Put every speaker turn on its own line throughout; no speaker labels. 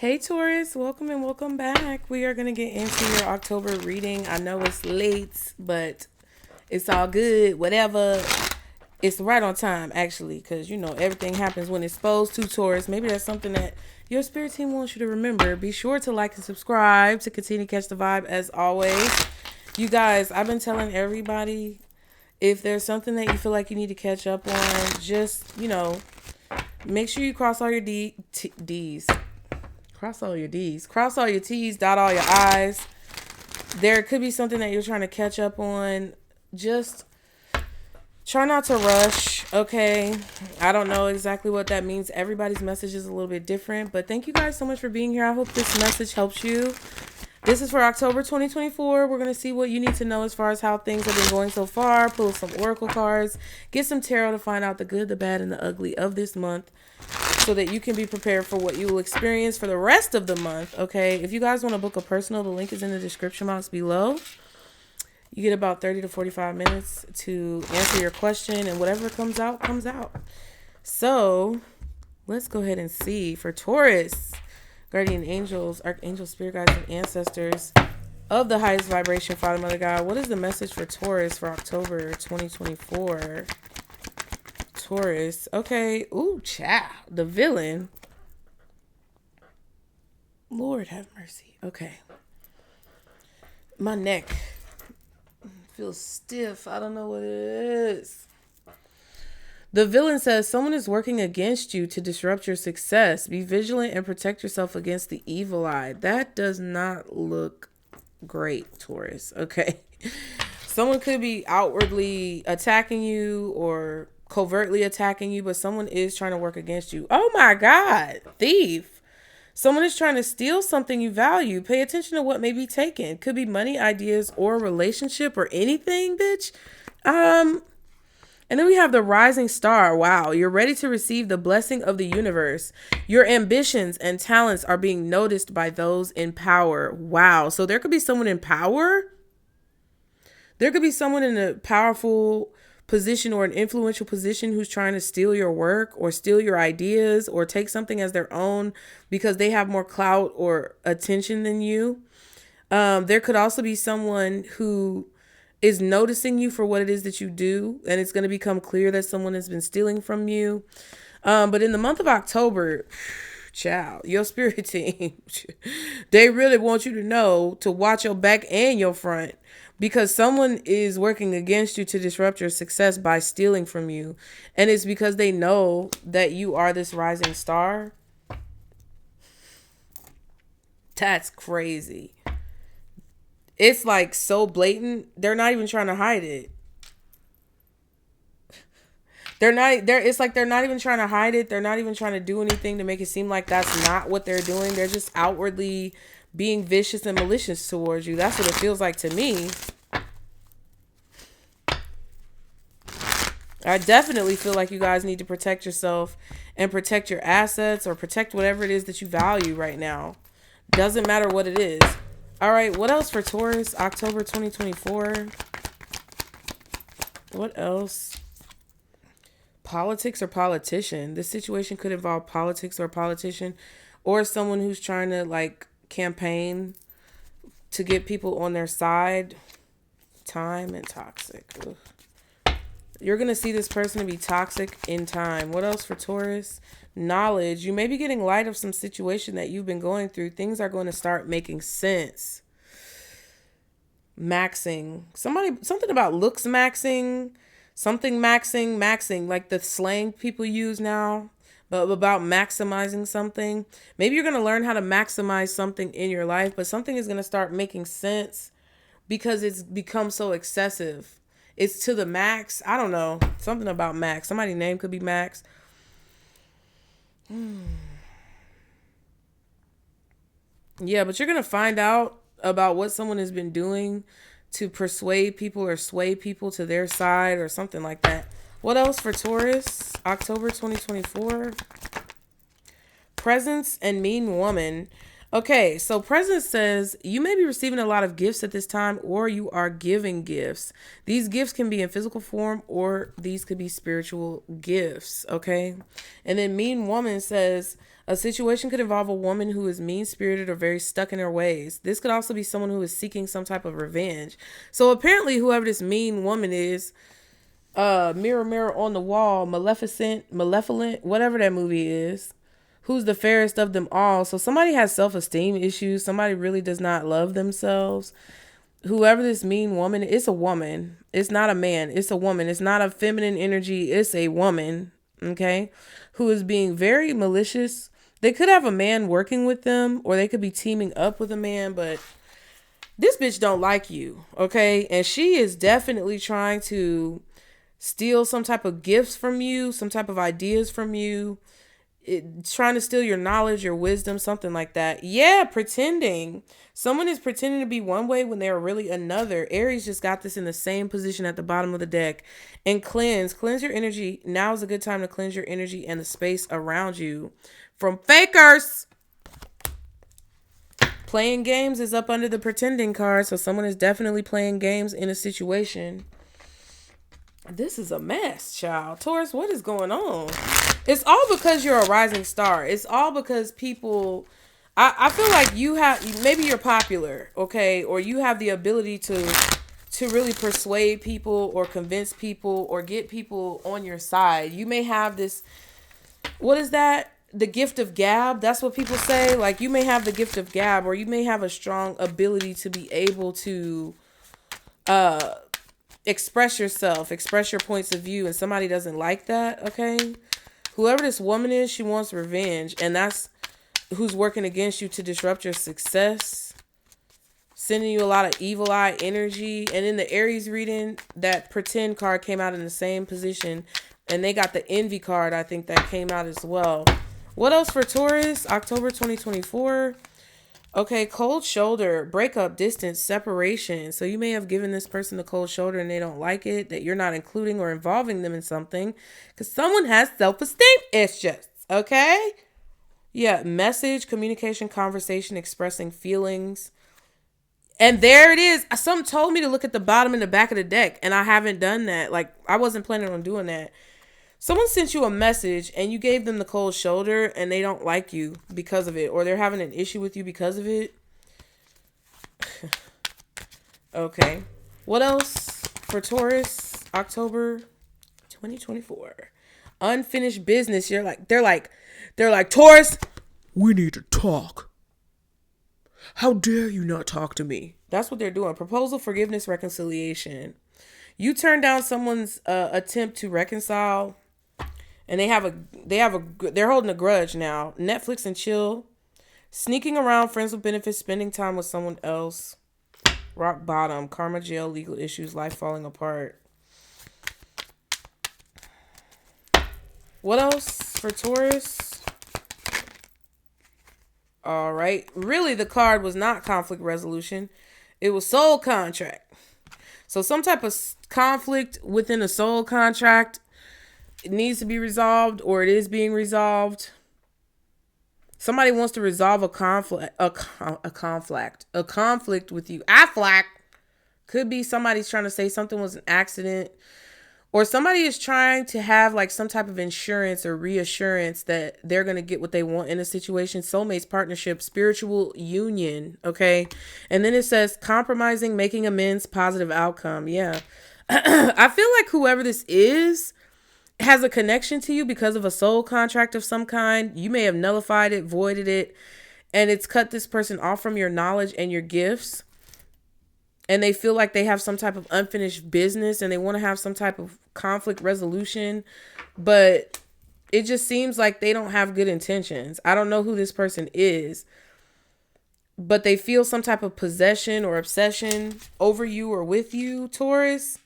Hey Taurus, welcome and welcome back. We are going to get into your October reading. I know it's late, but it's all good. Whatever. It's right on time, actually, because, you know, everything happens when it's supposed to, Taurus. Maybe that's something that your spirit team wants you to remember. Be sure to like and subscribe to continue to catch the vibe as always. You guys, I've been telling everybody, if there's something that you feel like you need to catch up on, just, you know, make sure you cross all your D's. Cross all your D's. Cross all your T's, dot all your I's. There could be something that you're trying to catch up on. Just try not to rush, okay? I don't know exactly what that means. Everybody's message is a little bit different. But thank you guys so much for being here. I hope this message helps you. This is for October 2024. We're going to see what you need to know as far as how things have been going so far. Pull some oracle cards. Get some tarot to find out the good, the bad, and the ugly of this month, so that you can be prepared for what you will experience for the rest of the month, okay? If you guys want to book a personal, the link is in the description box below. You get about 30 to 45 minutes to answer your question, and whatever comes out, comes out. So, let's go ahead and see. For Taurus, guardian angels, archangels, spirit guides, and ancestors of the highest vibration, Father, Mother, God, what is the message for Taurus for October 2024? Taurus. Okay. Ooh, child. The villain. Lord have mercy. Okay. My neck feels stiff. I don't know what it is. The villain says someone is working against you to disrupt your success. Be vigilant and protect yourself against the evil eye. That does not look great, Taurus. Okay. Someone could be outwardly attacking you or covertly attacking you, but someone is trying to work against you. Oh my God, thief. Someone is trying to steal something you value. Pay attention to what may be taken. Could be money, ideas, or relationship, or anything, bitch. And then we have the rising star. Wow, you're ready to receive the blessing of the universe. Your ambitions and talents are being noticed by those in power. Wow, so there could be someone in power. There could be someone in a powerful position or an influential position who's trying to steal your work or steal your ideas or take something as their own because they have more clout or attention than you. There could also be someone who is noticing you for what it is that you do, and it's going to become clear that someone has been stealing from you. But in the month of October, child, your spirit team, they really want you to know to watch your back and your front, because someone is working against you to disrupt your success by stealing from you. And it's because they know that you are this rising star. That's crazy. It's like so blatant. They're not even trying to hide it. It's like they're not even trying to hide it. They're not even trying to do anything to make it seem like that's not what they're doing. They're just outwardly being vicious and malicious towards you. That's what it feels like to me. I definitely feel like you guys need to protect yourself and protect your assets or protect whatever it is that you value right now. Doesn't matter what it is. All right, what else for Taurus, October 2024? What else? Politics or politician. This situation could involve politics or politician, or someone who's trying to like campaign to get people on their side. Time and toxic. Ugh. You're going to see this person to be toxic in time. What else for Taurus? Knowledge. You may be getting light of some situation that you've been going through. Things are going to start making sense. Maxing. Something about looks maxing. Something maxing. Like the slang people use now. But about maximizing something. Maybe you're going to learn how to maximize something in your life. But something is going to start making sense because it's become so excessive. It's to the max. I don't know. Something about Max. Somebody's name could be Max. Yeah, but you're going to find out about what someone has been doing to persuade people or sway people to their side or something like that. What else for Taurus? October 2024. Presence and mean woman. Okay, so Presence says you may be receiving a lot of gifts at this time, or you are giving gifts. These gifts can be in physical form, or these could be spiritual gifts, okay? And then Mean Woman says A situation could involve a woman who is mean-spirited or very stuck in her ways. This could also be someone who is seeking some type of revenge. So apparently whoever this mean woman is, Mirror, Mirror on the Wall, Malevolent, whatever that movie is, who's the fairest of them all. So somebody has self-esteem issues. Somebody really does not love themselves. Whoever this mean woman, it's a woman. It's not a man. It's a woman. It's not a feminine energy. It's a woman, okay, who is being very malicious. They could have a man working with them, or they could be teaming up with a man, but this bitch don't like you, okay? And she is definitely trying to steal some type of gifts from you, some type of ideas from you, trying to steal your knowledge, your wisdom, something like that. Yeah, pretending. Someone is pretending to be one way when they're really another. Aries just got this in the same position at the bottom of the deck. And cleanse your energy. Now is a good time to cleanse your energy and the space around you from fakers. Playing games is up under the pretending card. So someone is definitely playing games in a situation. This is a mess, child. Taurus, what is going on? It's all because you're a rising star. It's all because people, I feel like you have, maybe you're popular, okay? Or you have the ability to really persuade people or convince people or get people on your side. You may have this, what is that? The gift of gab. That's what people say. Like you may have the gift of gab, or you may have a strong ability to be able to, express yourself, express your points of view, and somebody doesn't like that, okay? Whoever this woman is, she wants revenge, and that's who's working against you to disrupt your success, sending you a lot of evil eye energy. And in the Aries reading, that pretend card came out in the same position, and they got the envy card, I think, that came out as well. What else for Taurus? October 2024. Okay, cold shoulder, breakup, distance, separation. So you may have given this person the cold shoulder and they don't like it, that you're not including or involving them in something because someone has self-esteem issues, okay? Yeah, message, communication, conversation, expressing feelings. And there it is. Something told me to look at the bottom and the back of the deck, and I haven't done that. Like, I wasn't planning on doing that. Someone sent you a message and you gave them the cold shoulder and they don't like you because of it, or they're having an issue with you because of it. Okay. What else for Taurus? October 2024. Unfinished business. They're like, Taurus, we need to talk. How dare you not talk to me? That's what they're doing. Proposal, forgiveness, reconciliation. You turn down someone's attempt to reconcile. And they're holding a grudge now. Netflix and chill. Sneaking around, friends with benefits, spending time with someone else. Rock bottom, karma, jail, legal issues, life falling apart. What else for Taurus? All right. Really, the card was not conflict resolution. It was soul contract. So some type of conflict within a soul contract, it needs to be resolved, or it is being resolved. Somebody wants to resolve a conflict with you. Affleck. Could be somebody's trying to say something was an accident, or somebody is trying to have like some type of insurance or reassurance that they're going to get what they want in a situation. Soulmates, partnership, spiritual union. Okay. And then it says compromising, making amends, positive outcome. Yeah. I feel like whoever this is has a connection to you because of a soul contract of some kind. You may have nullified it, voided it, and it's cut this person off from your knowledge and your gifts. And they feel like they have some type of unfinished business and they want to have some type of conflict resolution, but it just seems like they don't have good intentions. I don't know who this person is, but they feel some type of possession or obsession over you or with you, Taurus.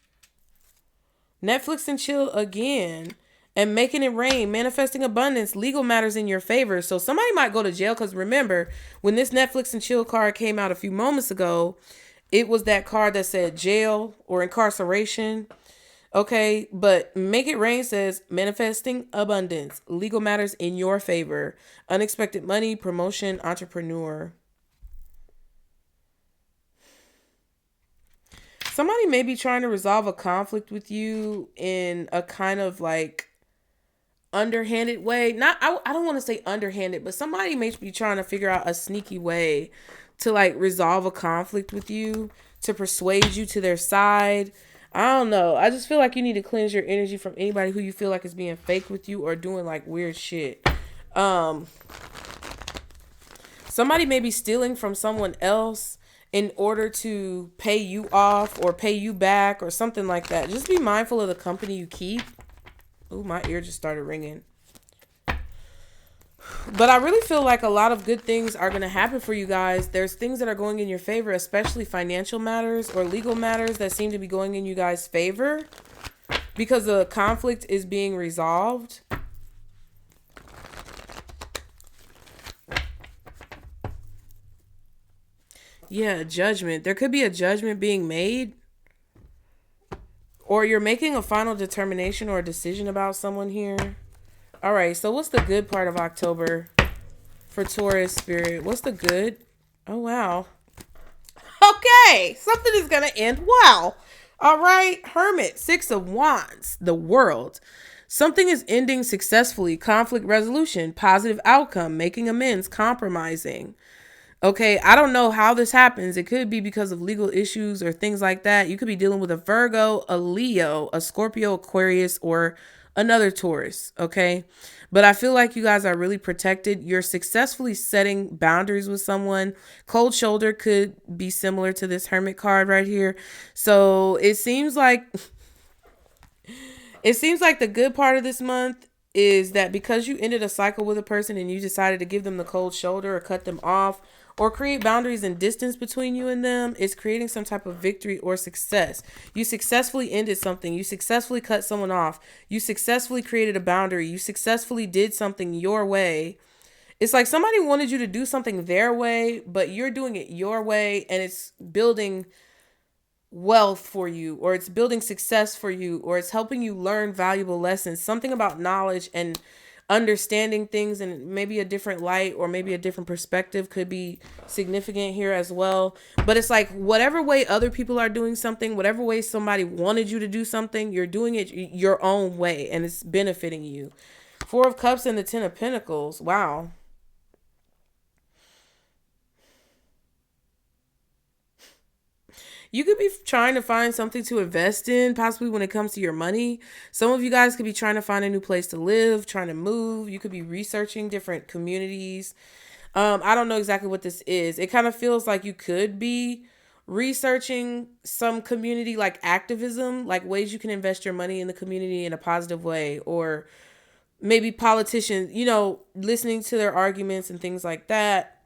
Netflix and chill again, and making it rain, manifesting abundance, legal matters in your favor. So somebody might go to jail, because remember, when this Netflix and chill card came out a few moments ago, it was that card that said jail or incarceration. Okay, but make it rain says manifesting abundance, legal matters in your favor, unexpected money, promotion, entrepreneur. Somebody may be trying to resolve a conflict with you in a kind of like underhanded way. I don't want to say underhanded, but somebody may be trying to figure out a sneaky way to like resolve a conflict with you, to persuade you to their side. I don't know. I just feel like you need to cleanse your energy from anybody who you feel like is being fake with you or doing like weird shit. Somebody may be stealing from someone else in order to pay you off or pay you back or something like that. Just be mindful of the company you keep. Ooh, my ear just started ringing. But I really feel like a lot of good things are going to happen for you guys. There's things that are going in your favor, especially financial matters or legal matters that seem to be going in you guys' favor because the conflict is being resolved. Yeah, judgment. There could be a judgment being made, or you're making a final determination or a decision about someone here. All right, so what's the good part of October for Taurus spirit? What's the good? Oh, wow. Okay, something is going to end well. All right, Hermit, 6 of Wands, the world. Something is ending successfully. Conflict resolution, positive outcome, making amends, compromising. Okay, I don't know how this happens. It could be because of legal issues or things like that. You could be dealing with a Virgo, a Leo, a Scorpio, Aquarius, or another Taurus, okay? But I feel like you guys are really protected. You're successfully setting boundaries with someone. Cold shoulder could be similar to this Hermit card right here. So it seems like the good part of this month is that because you ended a cycle with a person and you decided to give them the cold shoulder or cut them off, or create boundaries and distance between you and them, is creating some type of victory or success. You successfully ended something. You successfully cut someone off. You successfully created a boundary. You successfully did something your way. It's like somebody wanted you to do something their way, but you're doing it your way, and it's building wealth for you, or it's building success for you, or it's helping you learn valuable lessons. Something about knowledge and understanding things in maybe a different light or maybe a different perspective could be significant here as well. But it's like whatever way other people are doing something, whatever way somebody wanted you to do something, you're doing it your own way and it's benefiting you. 4 of Cups and the 10 of Pentacles. Wow. You could be trying to find something to invest in, possibly when it comes to your money. Some of you guys could be trying to find a new place to live, trying to move. You could be researching different communities. I don't know exactly what this is. It kind of feels like you could be researching some community like activism, like ways you can invest your money in the community in a positive way, or maybe politicians, listening to their arguments and things like that.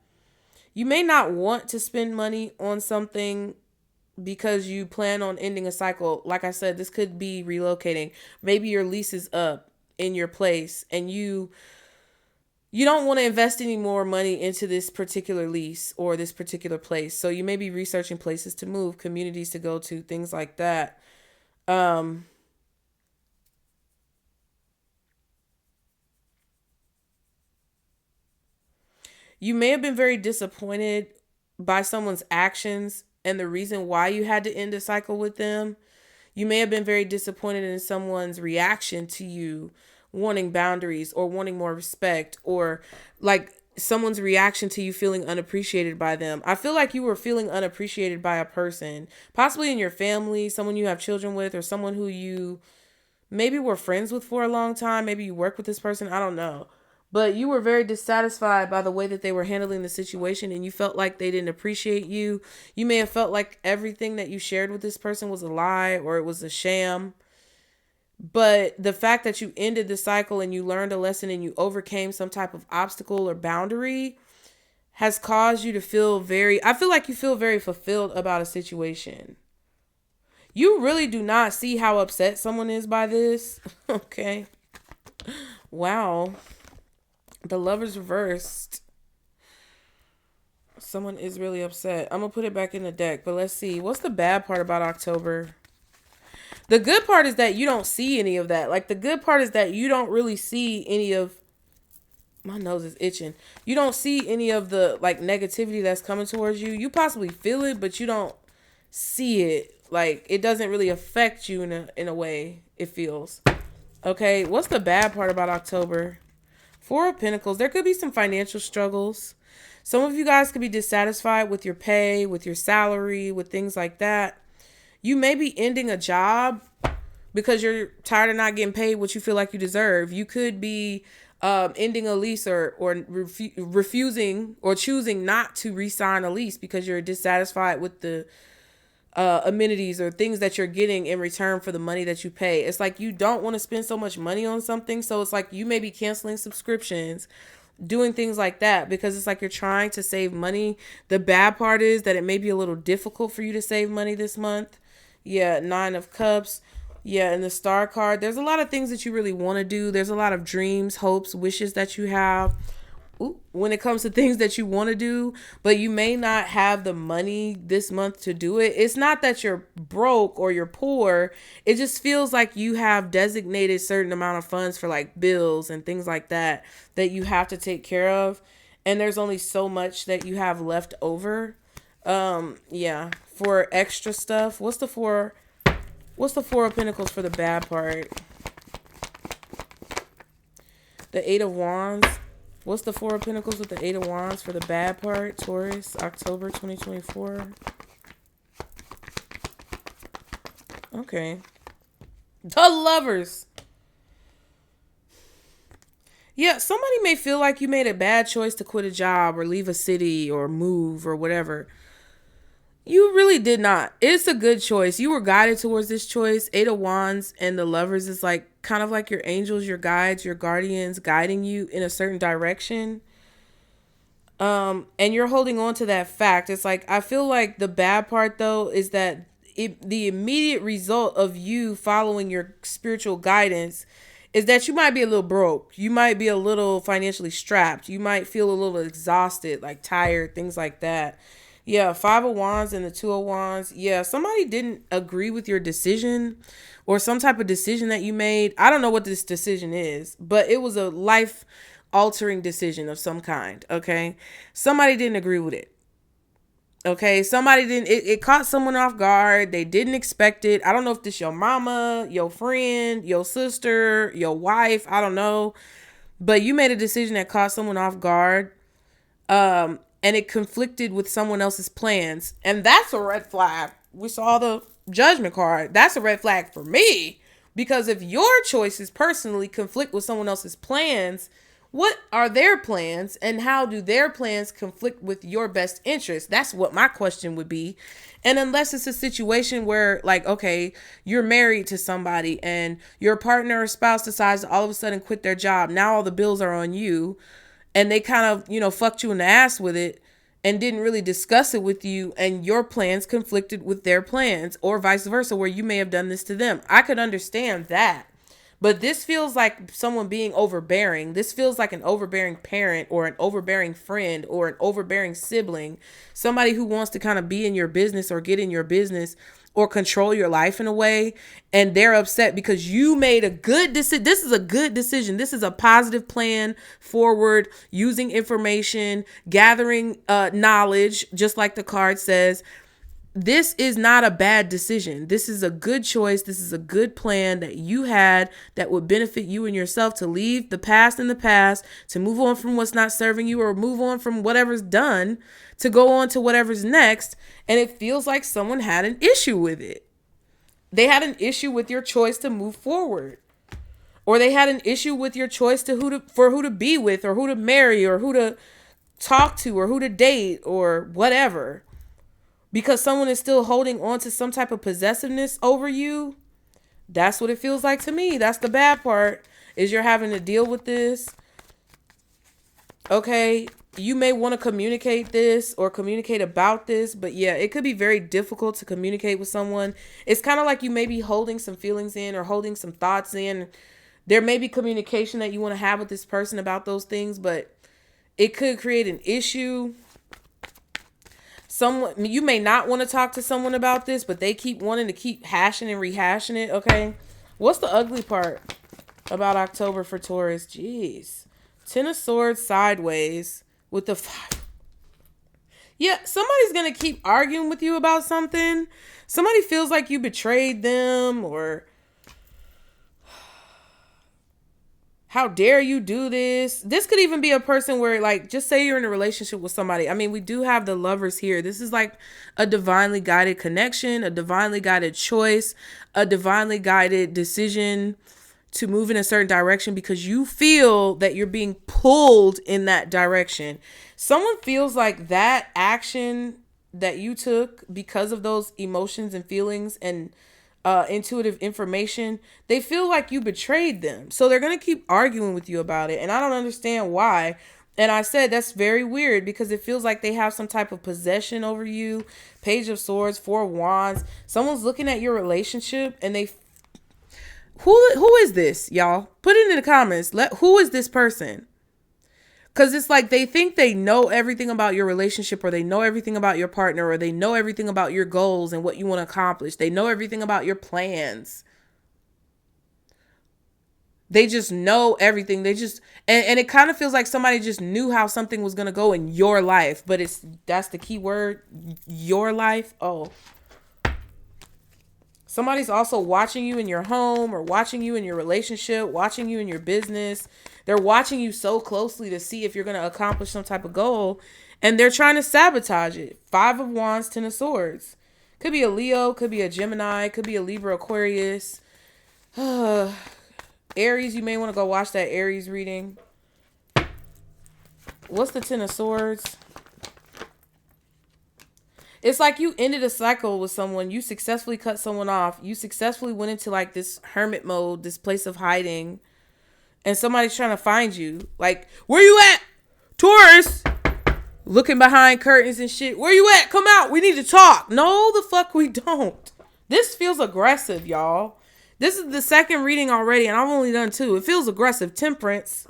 You may not want to spend money on something because you plan on ending a cycle. Like I said, this could be relocating. Maybe your lease is up in your place and you don't want to invest any more money into this particular lease or this particular place. So you may be researching places to move, communities to go to, things like that. You may have been very disappointed by someone's actions and the reason why you had to end a cycle with them. You may have been very disappointed in someone's reaction to you wanting boundaries or wanting more respect, or like someone's reaction to you feeling unappreciated by them. I feel like you were feeling unappreciated by a person, possibly in your family, someone you have children with, or someone who you maybe were friends with for a long time. Maybe you work with this person. I don't know. But you were very dissatisfied by the way that they were handling the situation, and you felt like they didn't appreciate you. You may have felt like everything that you shared with this person was a lie or it was a sham. But the fact that you ended the cycle and you learned a lesson and you overcame some type of obstacle or boundary has caused you to I feel like you feel very fulfilled about a situation. You really do not see how upset someone is by this. Okay. Wow. The Lover's reversed. Someone is really upset. I'm going to put it back in the deck, but let's see. What's the bad part about October? The good part is that you don't see any of that. Like, the good part is that you don't really see any of... My nose is itching. You don't see any of the, like, negativity that's coming towards you. You possibly feel it, but you don't see it. Like, it doesn't really affect you in a way, it feels. Okay, what's the bad part about October? Four of Pentacles. There could be some financial struggles. Some of you guys could be dissatisfied with your pay, with your salary, with things like that. You may be ending a job because you're tired of not getting paid what you feel like you deserve. You could be ending a lease or refusing or choosing not to re-sign a lease because you're dissatisfied with the amenities or things that you're getting in return for the money that you pay. It's like you don't want to spend so much money on something. So it's like you may be canceling subscriptions, doing things like that because it's like you're trying to save money. The bad part is that it may be a little difficult for you to save money this month. Yeah, 9 of Cups. Yeah, and the Star card. There's a lot of things that you really want to do. There's a lot of dreams, hopes, wishes that you have when it comes to things that you want to do, but you may not have the money this month to do it. It's not that you're broke or you're poor. It just feels like you have designated certain amount of funds for like bills and things like that that you have to take care of. And there's only so much that you have left over. Yeah, for extra stuff. What's the Four of Pentacles for the bad part? The 8 of Wands. What's the Four of Pentacles with the 8 of Wands for the bad part? Taurus, October 2024. Okay. The Lovers. Yeah, somebody may feel like you made a bad choice to quit a job or leave a city or move or whatever. You really did not. It's a good choice. You were guided towards this choice. 8 of Wands and the Lovers is like kind of like your angels, your guides, your guardians guiding you in a certain direction. And you're holding on to that fact. It's like, I feel like the bad part though is that the immediate result of you following your spiritual guidance is that you might be a little broke. You might be a little financially strapped. You might feel a little exhausted, like tired, things like that. Yeah, 5 of Wands and the 2 of Wands. Yeah, somebody didn't agree with your decision or some type of decision that you made. I don't know what this decision is, but it was a life-altering decision of some kind, okay? Somebody didn't agree with it. Okay, somebody didn't, it caught someone off guard. They didn't expect it. I don't know if this your mama, your friend, your sister, your wife, I don't know. But you made a decision that caught someone off guard. And it conflicted with someone else's plans. And that's a red flag. We saw the Judgment card. That's a red flag for me. Because if your choices personally conflict with someone else's plans, what are their plans and how do their plans conflict with your best interest? That's what my question would be. And unless it's a situation where, like, okay, you're married to somebody and your partner or spouse decides to all of a sudden quit their job. Now all the bills are on you. And they kind of, fucked you in the ass with it and didn't really discuss it with you, and your plans conflicted with their plans, or vice versa, where you may have done this to them. I could understand that. But this feels like someone being overbearing. This feels like an overbearing parent or an overbearing friend or an overbearing sibling. Somebody who wants to kind of be in your business or get in your business or control your life in a way. And they're upset because you made a good decision. This is a good decision. This is a positive plan forward, using information, gathering knowledge, just like the card says. This is not a bad decision. This is a good choice. This is a good plan that you had that would benefit you and yourself, to leave the past in the past, to move on from what's not serving you, or move on from whatever's done, to go on to whatever's next. And it feels like someone had an issue with it. They had an issue with your choice to move forward, or they had an issue with your choice to who to be with, or who to marry, or who to talk to, or who to date, or whatever. Because someone is still holding on to some type of possessiveness over you. That's what it feels like to me. That's the bad part, is you're having to deal with this. Okay, you may want to communicate this or communicate about this, but yeah, it could be very difficult to communicate with someone. It's kind of like you may be holding some feelings in or holding some thoughts in. There may be communication that you want to have with this person about those things, but it could create an issue. You may not want to talk to someone about this, but they keep wanting to keep hashing and rehashing it. Okay. What's the ugly part about October for Taurus? Jeez. 10 of Swords sideways with the 5. Yeah. Somebody's going to keep arguing with you about something. Somebody feels like you betrayed them, or How dare you do this? This could even be a person where, like, just say you're in a relationship with somebody. I mean, we do have the Lovers here. This is like a divinely guided connection, a divinely guided choice, a divinely guided decision to move in a certain direction because you feel that you're being pulled in that direction. Someone feels like that action that you took because of those emotions and feelings and intuitive information, they feel like you betrayed them. So they're going to keep arguing with you about it. And I don't understand why. And I said that's very weird because it feels like they have some type of possession over you. Page of Swords, Four of Wands. Someone's looking at your relationship and they... Who is this, y'all? Put it in the comments. Who is this person? Because it's like they think they know everything about your relationship, or they know everything about your partner, or they know everything about your goals and what you want to accomplish. They know everything about your plans. They just know everything. They just, and it kind of feels like somebody just knew how something was going to go in your life. But that's the key word, your life. Oh. Somebody's also watching you in your home, or watching you in your relationship, watching you in your business. They're watching you so closely to see if you're going to accomplish some type of goal, and they're trying to sabotage it. Five of Wands, Ten of Swords. Could be a Leo, could be a Gemini, could be a Libra, Aquarius. Aries, you may want to go watch that Aries reading. What's the Ten of Swords? It's like you ended a cycle with someone. You successfully cut someone off. You successfully went into like this hermit mode, this place of hiding. And somebody's trying to find you. Like, where you at? Taurus! Looking behind curtains and shit. Where you at? Come out. We need to talk. No, the fuck we don't. This feels aggressive, y'all. This is the second reading already, and I've only done two. It feels aggressive. Temperance.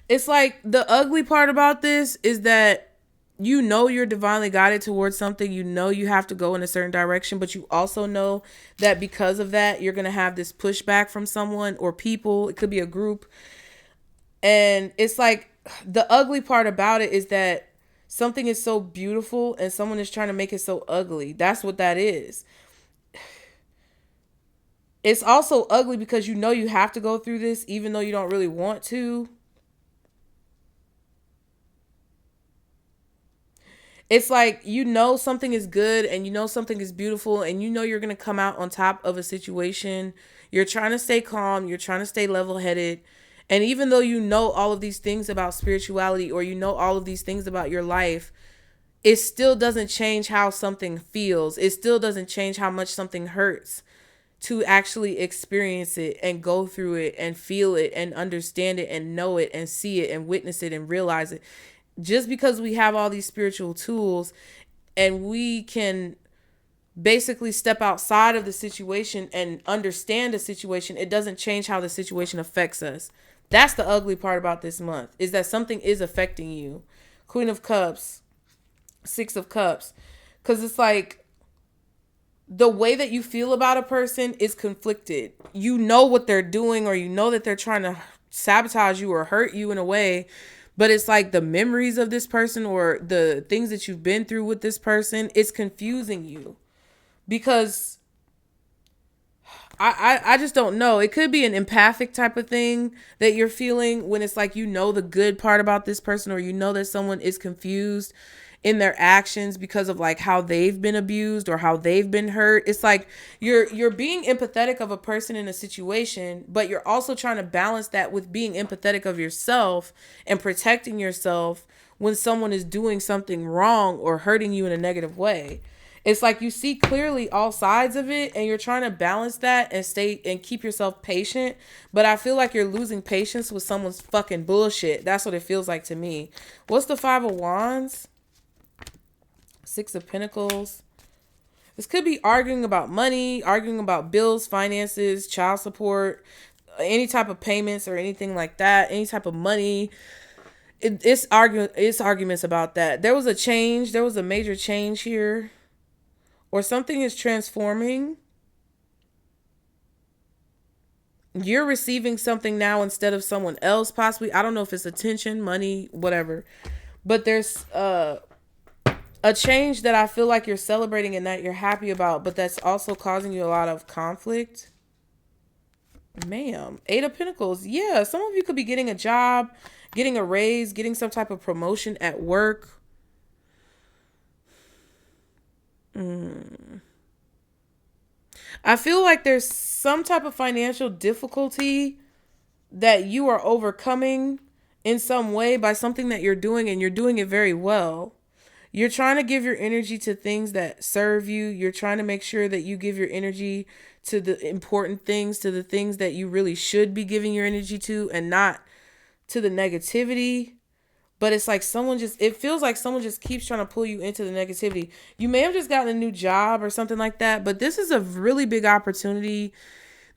It's like the ugly part about this is that you know you're divinely guided towards something. You know you have to go in a certain direction, but you also know that because of that, you're going to have this pushback from someone or people. It could be a group. And it's like the ugly part about it is that something is so beautiful and someone is trying to make it so ugly. That's what that is. It's also ugly because you know you have to go through this even though you don't really want to. It's like, you know, something is good and you know something is beautiful and you know you're going to come out on top of a situation. You're trying to stay calm. You're trying to stay level-headed. And even though you know all of these things about spirituality, or you know all of these things about your life, it still doesn't change how something feels. It still doesn't change how much something hurts to actually experience it and go through it and feel it and understand it and know it and see it and witness it and realize it. Just because we have all these spiritual tools and we can basically step outside of the situation and understand the situation, it doesn't change how the situation affects us. That's the ugly part about this month, is that something is affecting you. Queen of Cups, Six of Cups. Because it's like the way that you feel about a person is conflicted. You know what they're doing, or you know that they're trying to sabotage you or hurt you in a way. But it's like the memories of this person or the things that you've been through with this person, it's confusing you. Because I just don't know. It could be an empathic type of thing that you're feeling when it's like, you know, the good part about this person, or you know that someone is confused in their actions because of like how they've been abused or how they've been hurt. It's like you're being empathetic of a person in a situation, but you're also trying to balance that with being empathetic of yourself and protecting yourself when someone is doing something wrong or hurting you in a negative way. It's like you see clearly all sides of it and you're trying to balance that and stay and keep yourself patient. But I feel like you're losing patience with someone's fucking bullshit. That's what it feels like to me. What's the Five of Wands? Six of Pentacles. This could be arguing about money, arguing about bills, finances, child support, any type of payments or anything like that, any type of money. It's arguments about that. There was a change. There was a major change here. Or something is transforming. You're receiving something now instead of someone else, possibly. I don't know if it's attention, money, whatever. But there's a a change that I feel like you're celebrating and that you're happy about, but that's also causing you a lot of conflict. Ma'am, 8 of Pentacles. Yeah, some of you could be getting a job, getting a raise, getting some type of promotion at work. I feel like there's some type of financial difficulty that you are overcoming in some way by something that you're doing, and you're doing it very well. You're trying to give your energy to things that serve you. You're trying to make sure that you give your energy to the important things, to the things that you really should be giving your energy to, and not to the negativity. But it's like it feels like someone just keeps trying to pull you into the negativity. You may have just gotten a new job or something like that, but this is a really big opportunity.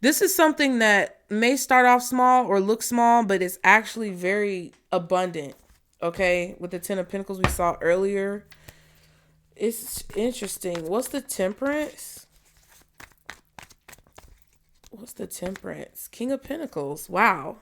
This is something that may start off small or look small, but it's actually very abundant. Okay, with the 10 of Pentacles we saw earlier. It's interesting. What's the Temperance? What's the Temperance? King of Pentacles. Wow.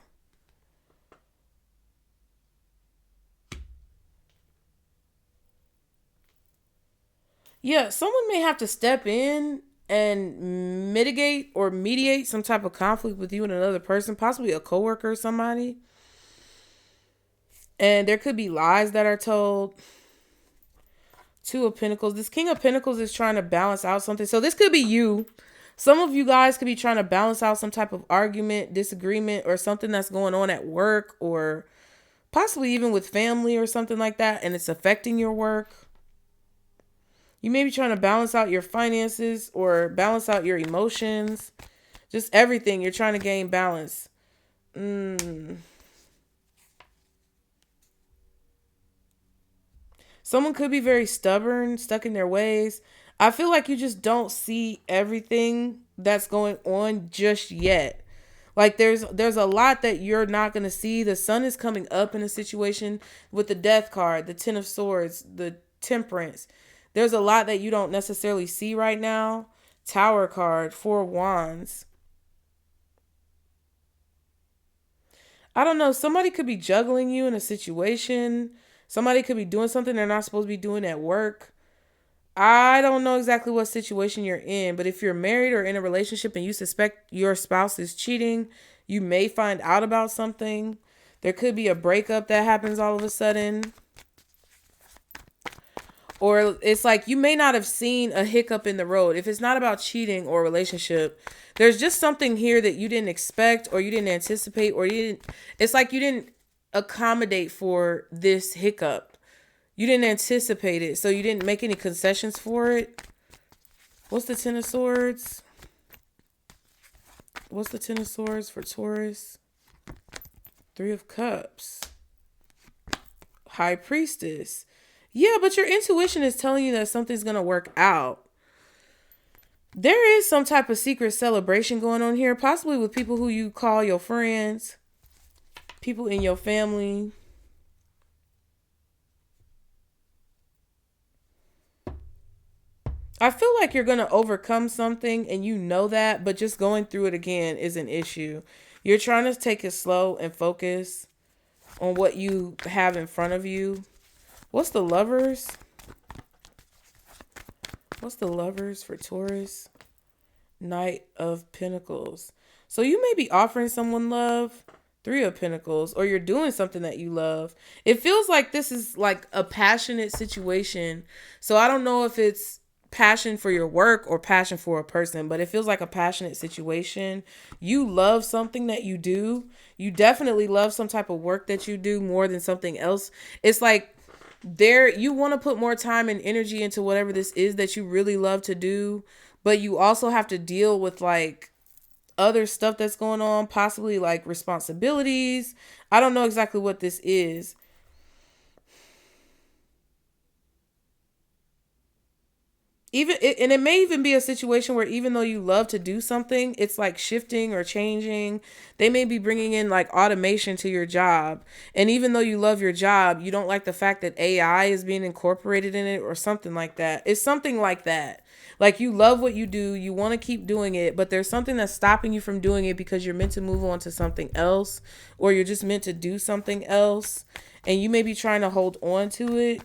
Yeah, someone may have to step in and mitigate or mediate some type of conflict with you and another person, possibly a coworker or somebody. And there could be lies that are told. 2 of Pentacles. This King of Pentacles is trying to balance out something. So this could be you. Some of you guys could be trying to balance out some type of argument, disagreement, or something that's going on at work, or possibly even with family or something like that, and it's affecting your work. You may be trying to balance out your finances or balance out your emotions. Just everything. You're trying to gain balance. Someone could be very stubborn, stuck in their ways. I feel like you just don't see everything that's going on just yet. Like there's a lot that you're not going to see. The sun is coming up in a situation with the Death card, the 10 of Swords, the Temperance. There's a lot that you don't necessarily see right now. Tower card, 4 of Wands. I don't know. Somebody could be juggling you in a situation. Somebody could be doing something they're not supposed to be doing at work. I don't know exactly what situation you're in, but if you're married or in a relationship and you suspect your spouse is cheating, you may find out about something. There could be a breakup that happens all of a sudden. Or it's like you may not have seen a hiccup in the road. If it's not about cheating or relationship, there's just something here that you didn't expect or you didn't anticipate, or it's like you didn't accommodate for this hiccup. You didn't anticipate it, so you didn't make any concessions for it. What's the 10 of Swords? What's the 10 of Swords for Taurus? 3 of Cups. High Priestess. Yeah, but your intuition is telling you that something's going to work out. There is some type of secret celebration going on here, possibly with people who you call your friends, people in your family. I feel like you're going to overcome something and you know that, but just going through it again is an issue. You're trying to take it slow and focus on what you have in front of you. What's the Lovers? What's the Lovers for Taurus? Knight of Pentacles. So you may be offering someone love. 3 of Pentacles. Or you're doing something that you love. It feels like this is like a passionate situation. So I don't know if it's passion for your work or passion for a person, but it feels like a passionate situation. You love something that you do. You definitely love some type of work that you do more than something else. It's like you want to put more time and energy into whatever this is that you really love to do, but you also have to deal with like other stuff that's going on, possibly like responsibilities. I don't know exactly what this is. And it may even be a situation where even though you love to do something, it's like shifting or changing. They may be bringing in like automation to your job. And even though you love your job, you don't like the fact that AI is being incorporated in it or something like that. It's something like that. Like you love what you do. You want to keep doing it, but there's something that's stopping you from doing it because you're meant to move on to something else, or you're just meant to do something else. And you may be trying to hold on to it.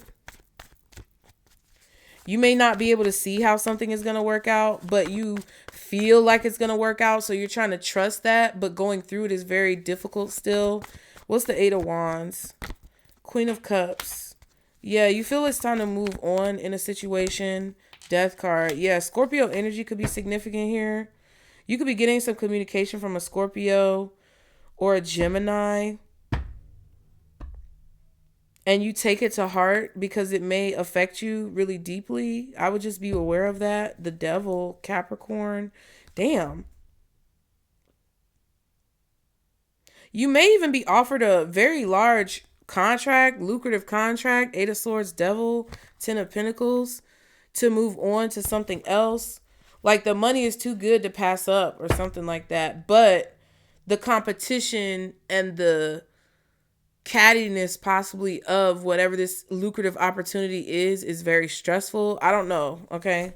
You may not be able to see how something is going to work out, but you feel like it's going to work out. So you're trying to trust that, but going through it is very difficult still. What's the 8 of Wands? Queen of Cups. Yeah, you feel it's time to move on in a situation. Death card. Yeah, Scorpio energy could be significant here. You could be getting some communication from a Scorpio or a Gemini, and you take it to heart because it may affect you really deeply. I would just be aware of that. The Devil, Capricorn. Damn. You may even be offered a very large contract, lucrative contract. 8 of Swords, Devil, 10 of Pentacles, to move on to something else. Like the money is too good to pass up or something like that. But the competition and the cattiness possibly of whatever this lucrative opportunity is very stressful. I don't know. Okay.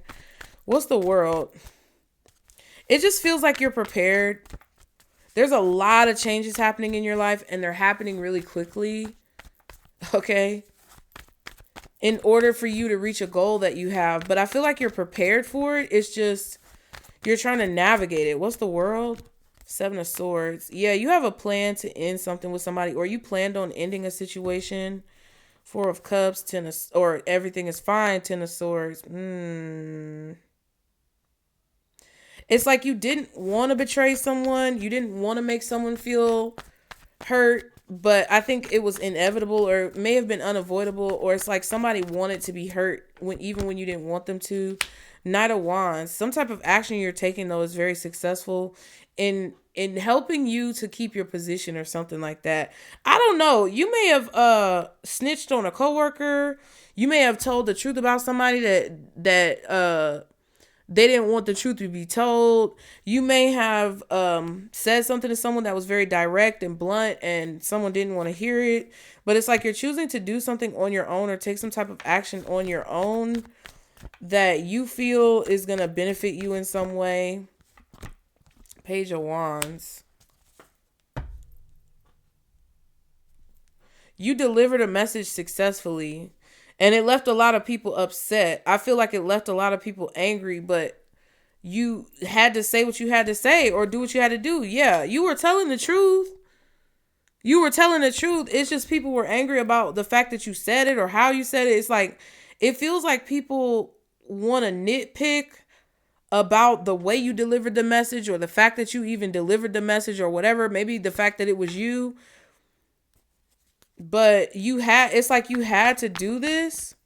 What's the World? It just feels like you're prepared. There's a lot of changes happening in your life, and they're happening really quickly. Okay. In order for you to reach a goal that you have. But I feel like you're prepared for it. It's just, you're trying to navigate it. What's the World? 7 of Swords. Yeah, you have a plan to end something with somebody, or you planned on ending a situation. 4 of Cups, 10 of, or everything is fine, 10 of Swords. It's like you didn't want to betray someone. You didn't want to make someone feel hurt, but I think it was inevitable, or may have been unavoidable, or it's like somebody wanted to be hurt even when you didn't want them to. Knight of Wands. Some type of action you're taking, though, is very successful in helping you to keep your position or something like that. I don't know. You may have snitched on a coworker. You may have told the truth about somebody that they didn't want the truth to be told. You may have said something to someone that was very direct and blunt, and someone didn't want to hear it. But it's like you're choosing to do something on your own, or take some type of action on your own that you feel is going to benefit you in some way. Page of Wands. You delivered a message successfully, and it left a lot of people upset. I feel like it left a lot of people angry, but you had to say what you had to say, or do what you had to do. Yeah, you were telling the truth. You were telling the truth. It's just people were angry about the fact that you said it or how you said it. It's like, it feels like people want to nitpick about the way you delivered the message, or the fact that you even delivered the message, or whatever. Maybe the fact that it was you. But it's like you had to do this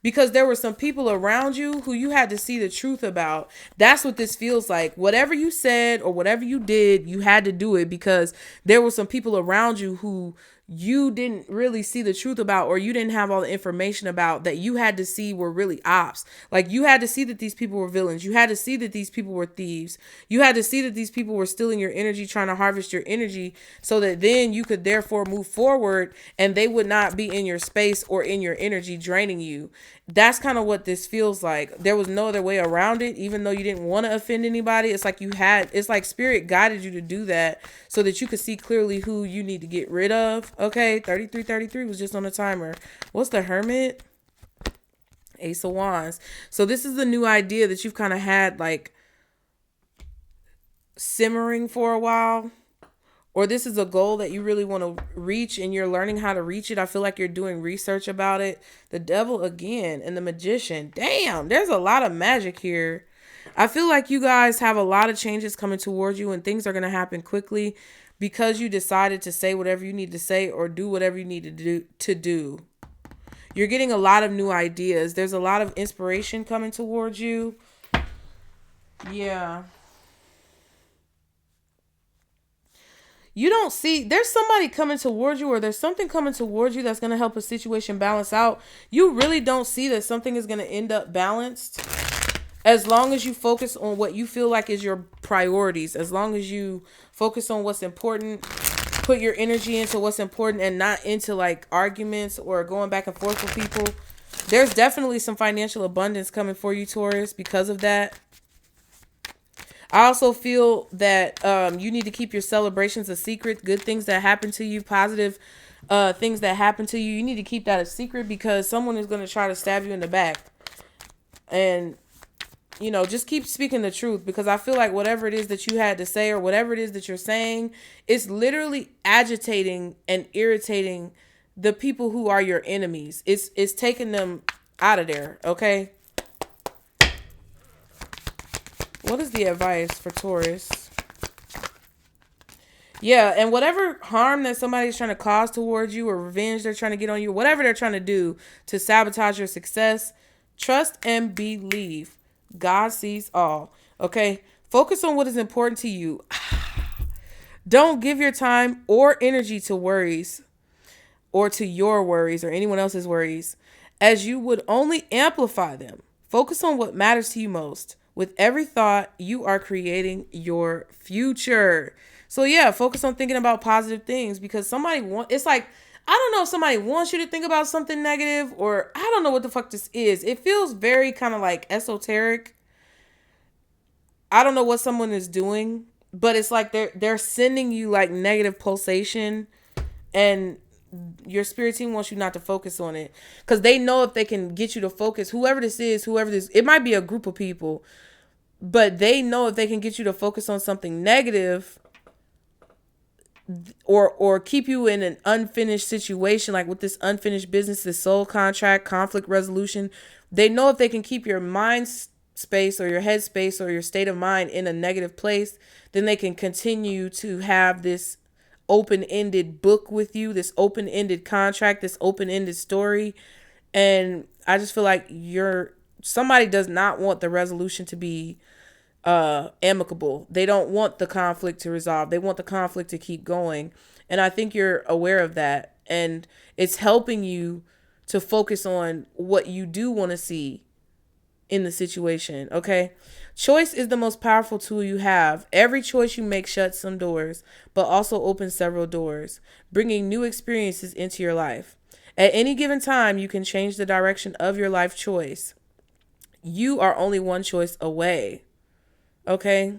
because there were some people around you who you had to see the truth about. That's what this feels like. Whatever you said or whatever you did, you had to do it because there were some people around you who you didn't really see the truth about, or you didn't have all the information about, that you had to see were really ops. Like, you had to see that these people were villains. You had to see that these people were thieves. You had to see that these people were stealing your energy, trying to harvest your energy, so that then you could therefore move forward and they would not be in your space or in your energy, draining you. That's kind of what this feels like. There was no other way around it, even though you didn't want to offend anybody. It's like it's like spirit guided you to do that so that you could see clearly who you need to get rid of. Okay, 3333 was just on the timer. What's the Hermit? Ace of Wands. So this is the new idea that you've kind of had like simmering for a while. Or this is a goal that you really want to reach and you're learning how to reach it. I feel like you're doing research about it. The Devil again and the Magician. Damn, there's a lot of magic here. I feel like you guys have a lot of changes coming towards you, and things are going to happen quickly because you decided to say whatever you need to say or do whatever you need to do. You're getting a lot of new ideas. There's a lot of inspiration coming towards you. Yeah. You don't see, there's somebody coming towards you, or there's something coming towards you that's going to help a situation balance out. You really don't see that something is going to end up balanced as long as you focus on what you feel like is your priorities. As long as you focus on what's important, put your energy into what's important and not into like arguments or going back and forth with people. There's definitely some financial abundance coming for you, Taurus, because of that. I also feel that you need to keep your celebrations a secret. Good things that happen to you, positive things that happen to you, you need to keep that a secret because someone is going to try to stab you in the back. And, you know, just keep speaking the truth, because I feel like whatever it is that you had to say or whatever it is that you're saying, it's literally agitating and irritating the people who are your enemies. It's taking them out of there, okay? What is the advice for Taurus? Yeah, and whatever harm that somebody's trying to cause towards you, or revenge they're trying to get on you, whatever they're trying to do to sabotage your success, trust and believe. God sees all. Okay? Focus on what is important to you. Don't give your time or energy to worries, or to your worries or anyone else's worries, as you would only amplify them. Focus on what matters to you most. With every thought, you are creating your future. So yeah, focus on thinking about positive things, because it's like, I don't know if somebody wants you to think about something negative, or I don't know what the fuck this is. It feels very kind of like esoteric. I don't know what someone is doing, but it's like they're sending you like negative pulsation, and your spirit team wants you not to focus on it, because they know if they can get you to focus, whoever this, it might be a group of people, but they know if they can get you to focus on something negative, or keep you in an unfinished situation, like with this unfinished business, this soul contract, conflict resolution, they know if they can keep your mind space or your head space or your state of mind in a negative place, then they can continue to have this open-ended book with you, this open-ended contract, this open-ended story. And I just feel like somebody does not want the resolution to be amicable. They don't want the conflict to resolve. They want the conflict to keep going. And I think you're aware of that. And it's helping you to focus on what you do want to see in the situation. Okay. Choice is the most powerful tool you have. Every choice you make shuts some doors, but also opens several doors, bringing new experiences into your life. At any given time, you can change the direction of your life choice. You are only one choice away. Okay.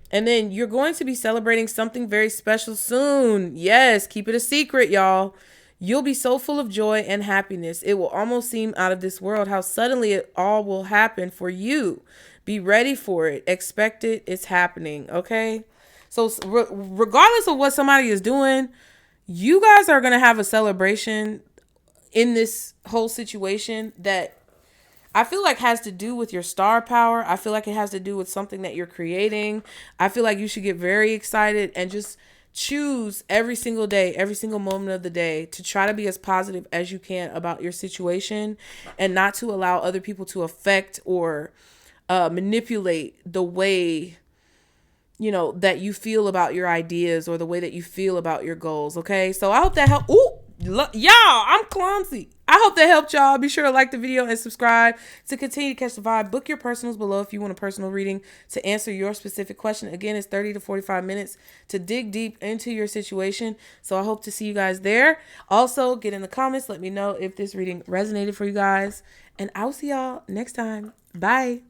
And then you're going to be celebrating something very special soon. Yes, keep it a secret, y'all. You'll be so full of joy and happiness. It will almost seem out of this world how suddenly it all will happen for you. Be ready for it. Expect it. It's happening. Okay. So regardless of what somebody is doing, you guys are going to have a celebration in this whole situation that I feel like has to do with your star power. I feel like it has to do with something that you're creating. I feel like you should get very excited and just choose every single day, every single moment of the day, to try to be as positive as you can about your situation, and not to allow other people to affect or manipulate the way, you know, that you feel about your ideas, or the way that you feel about your goals. Okay. So I hope that helped. Ooh, y'all, I'm clumsy. I hope that helped y'all. Be sure to like the video and subscribe to continue to catch the vibe. Book your personals below if you want a personal reading to answer your specific question. Again, it's 30 to 45 minutes to dig deep into your situation. So I hope to see you guys there. Also, get in the comments. Let me know if this reading resonated for you guys. And I'll see y'all next time. Bye.